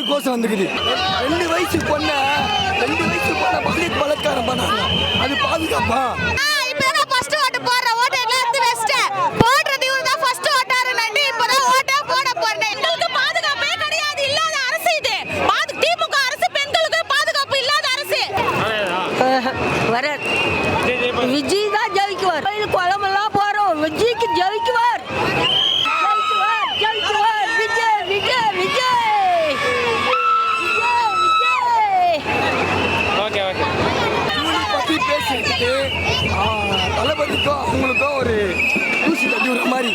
கோசம் வந்துக்குது. 2 வயசு பொண்ண பாலியல் பலாத்காரம் பண்ணாங்க. அது பாதுகாப்பா? விஜய் தான் ஜெயிக்குவார். குளமெல்லாம் போறோம், விஜய்க்கு ஜெயிக்குவார். Vijay Vijay Vijay okay okay. பத்தி பேசிட்டு தளபதிக்கும் அவங்களுக்கும் ஒரு தூசி தட்டி விடுற மாதிரி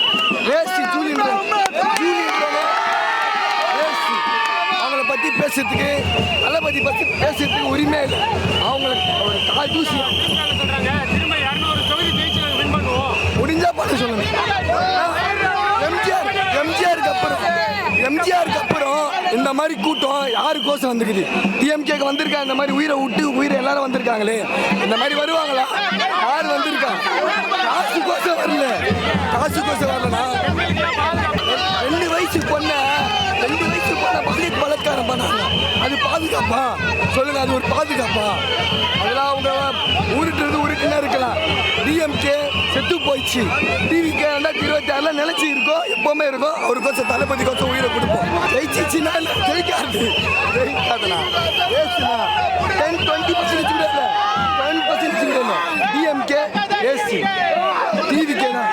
அவங்கள பத்தி பேசுறதுக்கு, தளபதி பத்தி பேசுறதுக்கு உரிமை இல்லை. அவங்களுக்கு ஒரு கால் தூசி முடிஞ்சா பண்ண சொல்லுங்க. எம்ஜிஆருக்கு அப்புறம் இந்த மாதிரி கூட்டம் யாருக்கோசம் வந்துக்குது? டிஎம்கேக்கு வந்திருக்காங்க. இந்த மாதிரி உயிரை எல்லாரும் வந்திருக்காங்களே, இந்த மாதிரி வருவாங்களா? யாரு வந்திருக்கா? காசுக்கோசம் வரல. காசுக்கோசம் வரலனா 2 வயசு பொண்ண பாலியல் பலாத்காரம் பண்ணாங்க. அது பாதுகாப்பா? சொல்லுங்க, அது ஒரு பாதுகாப்பா? அதெல்லாம் அவங்க உருட்டுனா இருக்கலாம். டிஎம்கே செத்து போயிடுச்சு. டிவிகே 2026 நிலைச்சி இருக்கோம், எப்பவுமே இருக்கும். அவருக்கோசம் தளபதி கோசம் உயிரை கொடுப்போம். ஜெயிச்சிச்சுன்னா ஜெயிக்காதுனா 10-20% இல்லை, 10% இல்லை. டிஎம்கே ஏசி, டிவிகே தான்.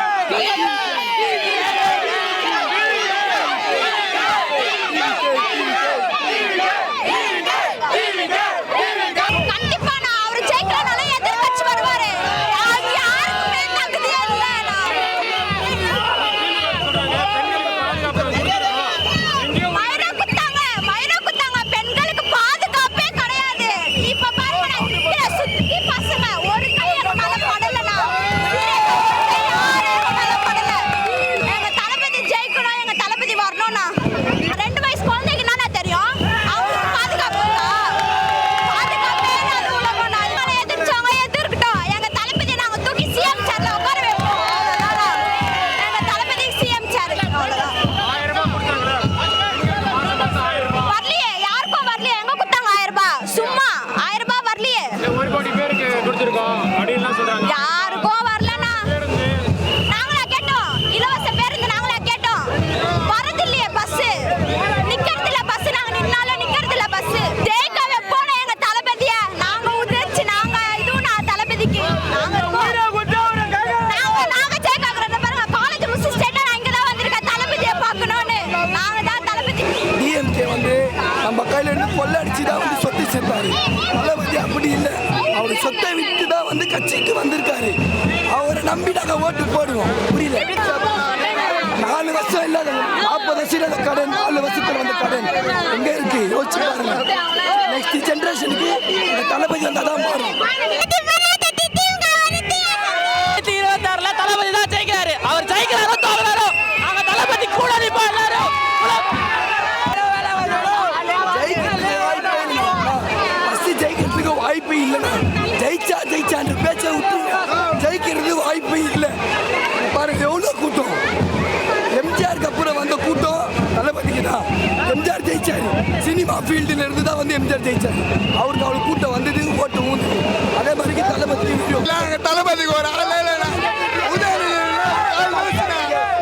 யாருக்கும் வரலனா நாங்களா கேட்டோம். இலவச பேருந்து நாங்களா கேட்டோம். வரது இல்லையே பஸ், நிக்கிறது இல்ல பஸ். நாங்க நின்னாலும் நிக்கிறது இல்ல பஸ். ஜெயிக்கவே போன எங்க தளபதிய நாங்க உதிர்ச்சி. நாங்க இதுனா தளபதிக்கு நாங்க ஜெயிக்காக்குறத பாருங்க. காலேஜ் முடிச்சு ஸ்டேட்டா நான் இங்க தான் வந்திருக்கேன் தளபதியை பார்க்கணும்னு. நாங்க தான் தளபதி. டிஎம்கே வந்து நம்ம கையில இருந்து கொள்ளடிச்சு தான் வந்து சொத்து சேர்த்தாரு. தளபதி அப்படி இல்லை. அவர் சொத்தை விட்டு தான் வந்து கட்சிக்கு வந்திருக்காரு. அவரை நம்பி நாங்க ஓட்டு போடுவோம். புரியல? 4 வருஷம் இல்லாத 40 வருஷம் கடன், 4 வருஷத்துல வந்த கடன் எங்க இருக்கு? யோசிச்சு பாருங்க. நெக்ஸ்ட் ஜெனரேஷனுக்கு தளபதி வந்தாதான் மாறும். 2026 தளபதி தான் ஜெயிக்கிறாரு. அவர் ஜெயிக்கிறாரோ தோக்குறாரோ நாங்க தளபதி கூட நிப்போம். எல்லாரும் ஜெயிக்கிறதுக்கு வாய்ப்பு இல்லைன்னா ஜெயிச்சான்ற பேச்சை விட்டுருங்க. ஜெயிக்கிறது வாய்ப்பு இல்லை. பாருங்க எவ்வளோ கூட்டம். எம்ஜிஆருக்கு அப்புறம் வந்த கூட்டம் தளபதிக்கு தான். எம்ஜிஆர் ஜெயிச்சாரு. சினிமா ஃபீல்டுல இருந்து தான் வந்து எம்ஜிஆர் ஜெயிச்சாரு. அவருக்கு அவ்வளோ கூட்டம் வந்தது, ஓட்டு ஊந்துது. அதே மாதிரி தளபதிக்கு ஒரு ஆளே இல்லைன்னா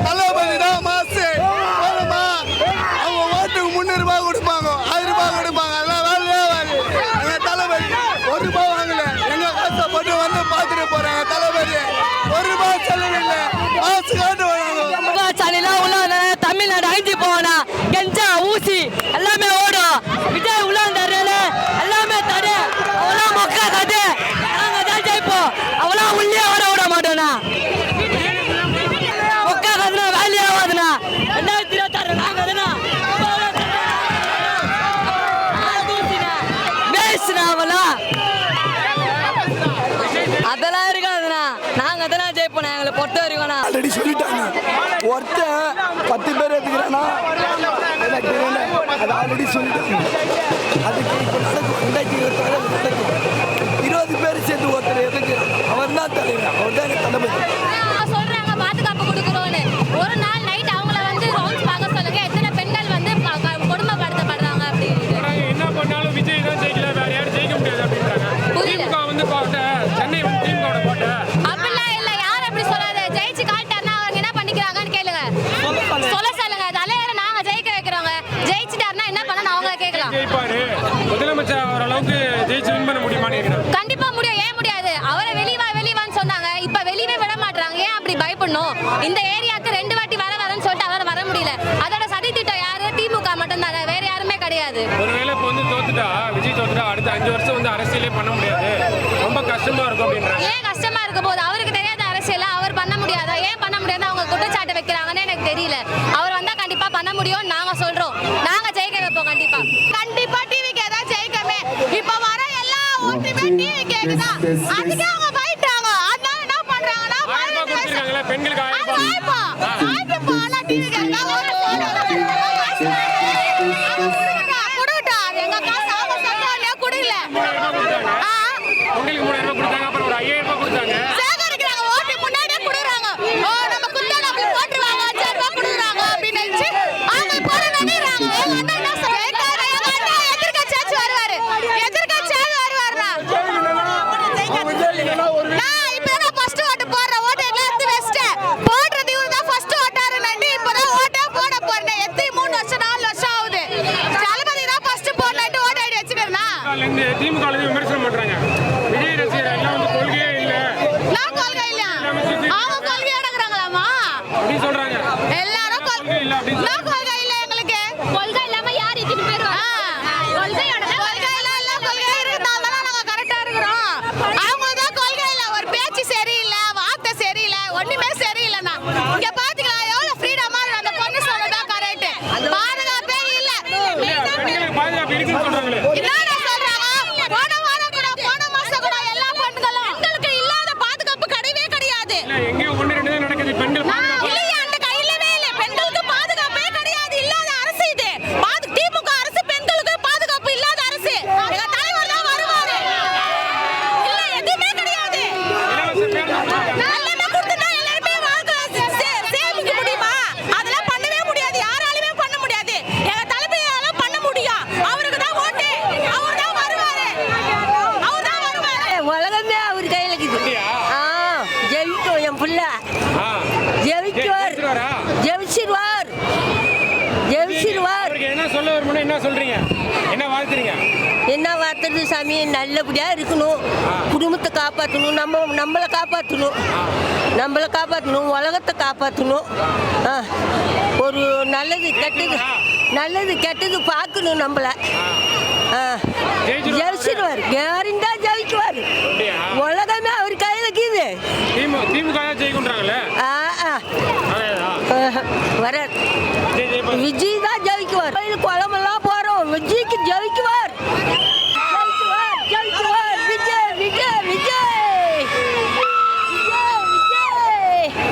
தளபதி தான் மாசு. அவங்க ஓட்டுக்கு 300 ரூபாய் கொடுப்பாங்க, 1000 ரூபாய் கொடுப்பாங்க. அதெல்லாம் தளபதி 1 ரூபாய் வாங்கல. எங்க கஷ்டப்பட்டு வந்து பார்த்துட்டு போறாங்க. தளபதி 1 ரூபாய் செலவில்லை. மாசு காட்டு வராங்க. தமிழ்நாடு அழிஞ்சு போனா கெஞ்சா ஊசி எல்லாமே ஓடும். விஜய் உள்ள தரல எல்லாமே தடு. அவெல்லாம் மொக்க கதை. நாங்க தான் ஜெயிப்போம். அவெல்லாம் உள்ளே வர விட மாட்டோம்னா. மொக்க கதை வேலையே ஆகாதுண்ணா. 2026 நாங்க தானா அதெல்லாம் இருக்காதுண்ணா. நாங்க தானே ஜெயிப்போம். எங்களை பொறுத்த வரைக்கும் ஆல்ரெடி சொல்லிட்டாங்க. ஒருத்தன் 10 பேர் எடுத்துக்கிறானா அது ஆல்ரெடி சொல்லிட்டாங்க. அதுக்கு இப்போ நடக்கும். 2026 நடக்கும். 20 பேர் சேர்த்து ஒருத்தர் எதுக்கு? அவர் தான் தலைவர். அவர் தான் தளபதி. சொல்றாங்க பாதுகாப்பு கொடுக்குறோன்னு. ஒரு நாள் நைட் அவங்கள வந்து ரவுண்ட்ஸ் பார்க்க சொல்லுங்க. எத்தனை பெண்கள் வந்து கொடுமைப்படுத்தப்படுறாங்க அப்படின்னு. அவங்கள கேட்கலாம். ஜெயிப்பாரு முதலமைச்சர் ஓரளவுக்கு ஜெயிச்சு வின் பண்ண முடியுமான்னு கேக்குறேன். கண்டிப்பா முடியும். ஏன் முடியாது? அவரை வெளிவான்னு சொன்னாங்க. இப்ப வெளியவே விட மாட்டாங்க. ஏன் அப்படி பயப்படணும்? இந்த ஏரியாக்கு 2 வாட்டி வரேன்னு சொல்லிட்டு அவரால் வர முடியல. அதோட சதி திட்டம் யாரு? திமுக மட்டும் தானே, வேற யாருமே கிடையாது. ஒருவேளை இப்போ வந்து தோத்துட்டா, விஜய் தோத்துட்டா அடுத்த 5 வருஷம் வந்து அரசியலே பண்ண முடியாது, ரொம்ப கஷ்டமா இருக்கும் அப்படின்றாங்க. ஏன் கஷ்டமா இருக்க போது? அவருக்கு தெரியாத அரசியல அவர் பண்ண முடியாதா? ஏன் பண்ண முடியாது? அவங்க குற்றச்சாட்டு வைக்கிறாங்கன்னு எனக்கு தெரியல. அவர் வந்தா கண்டிப்பா பண்ண முடியும். நாங்க சொல்றோம், நாங்க ஜெயிக்க வைப்போம். கண்டிப்பா கண்டிப்பா டிவிக்கே தான் ஜெயிக்கமே. இப்ப வர எல்லா ஓட்டுமே டிவிக்கே தான். அதுக்கு அவங்க போயிட்டாங்க. அதனால என்ன பண்றாங்கன்னா 1000 ரூபாய் கொடுத்திருக்காங்கல பெண்களுக்கு 1000 ரூபாய். வாய்ப்பு பாலா டிவிக்கே தான் ஓட்டு போடுறாங்க. குடுடா எங்க காசு அவங்க சொன்னாலே குடுல. உங்களுக்கு 3000 ரூபாய் கொடுத்தாங்க, அப்புறம் ஒரு 5000 ரூபாய் கொடுத்தாங்க. சேகரிக்கிறாங்க. ஓட்டு முன்னாடியே குடுறாங்க. ஓ நம்ம குத்தா நம்ம போட்டுருவாங்க. 5000 ரூபாய் குடுறாங்க அப்படின்னு நினைச்சு அவங்க போட நினைறாங்க. எங்க அண்ணா என்ன சொல்றாரு? எங்க அண்ணா எதிர்க்கட்சி வருவாரு. எதிர்க்கட்சி வருவாருடா. நான் இப்பதான் ஃபர்ஸ்ட் ஓட்டு போடுறேன். ஓட்டு எல்லாம் எடுத்து வச்சிட்டேன். போடுறது இவரு தான் ஃபர்ஸ்ட் ஓட்டாரு. நன்றி. இப்பதான் ஓட்டே போட போறேன். எத்தி 3 வருஷம் 4 வருஷம் ஆகுது. தளபதி தான் ஃபர்ஸ்ட் போடலான்னு ஓட்டு ஐடி வச்சிருக்கேனா? இந்த திமுக விமர்சனம் பண்றாங்க. விஜய் ரசிகர் எல்லாம் வந்து கொள்கையே இல்ல, நான் கொள்கை இல்ல. அவங்க கொள்கை அடக்குறாங்களாமா? அப்படி சொல்றாங்க. எல்லாரும் கொள்கை இல்ல அப்படின்னு நான் கொள்கை இல்ல. எங்களுக்கு கொள்கை இல்லாம யார் இத்தனை பேர் கொள்கையோட கொள்கை இல்ல. கொள்கை இருந்தாலும் நாங்க கரெக்டா இருக்கிறோம். அவங்க தான் கொள்கை இல்ல. ஒரு பேச்சு சரியில்லை, வார்த்தை சரியில்லை, ஒண்ணுமே சரியில்லைண்ணா. இங்க பாத்தீங்களா எவ்வளவு ஃப்ரீடமா அந்த பொண்ணு சொல்றதுதான் கரெக்ட். பாதுகாப்பே இல்ல. பெண்களுக்கு பாதுகாப்பு இருக்குன்னு சொல்றாங்களே. என்னடா சொல்றாங்க? போன மாசம் கூட எல்லா பெண்களும் பெண்களுக்கு இல்லாத பாதுகாப்பு கிடையவே கிடையாது. இல்ல எங்கேயோ 1-2 தான் நடக்குது. பெண்கள் பாதுகாப்பு இல்லையா? அந்த கையிலவே இல்ல. பெண்களுக்கு பாதுகாப்பே கிடையாது. இல்லாத அரசு இது. திமுக அரசு பெண்களுக்கு பாதுகாப்பு இல்லாத அரசு. எங்க தலைவர் தான் வருவாரு. இல்ல எதுவுமே கிடையாது. இலவச பேருந்து கொடுத்தாங்க. எல்லாமே கொடுத்துட்டா எல்லாருமே வாழ்க்கை சேமிக்க முடியுமா? அதெல்லாம் பண்ணவே முடியாது. யாராலுமே பண்ண முடியாது. எங்க தலைமையால பண்ண முடியும். அவருக்கு தான் ஓட்டு. அவர் தான் வருவாரு. அவர் தான் வருவாரு. உலகமே அவர் கையில் இருக்குது. அப்படியா? ஜெயிக்கும் என் புள்ள. ஆ. ஜெயிக்குவார். ஜெயிச்சிருவாரா? ஜெயிச்சிருவார். ஜெயிச்சிருவார். அவருக்கு என்ன சொல்ல வரும்னு என்ன சொல்றீங்க? என்ன வாழ்த்துறீங்க? என்ன வார்த்தை சாமி, நல்லபடியாக இருக்கணும், குடும்பத்தை காப்பாற்றணும், நம்மளை காப்பாற்றணும், உலகத்தை காப்பாற்றணும். ஒரு நல்லது கெட்டது பார்க்கணும் நம்மளை. ஜெயிச்சிருவார். கேரண்டா ஜெயிக்குவார். அப்படியா? உலகமே அவர் கையில் இருக்குது. திமுக தான் ஜெயிக்குன்றாங்களே. வராது. விஜய் விஜய்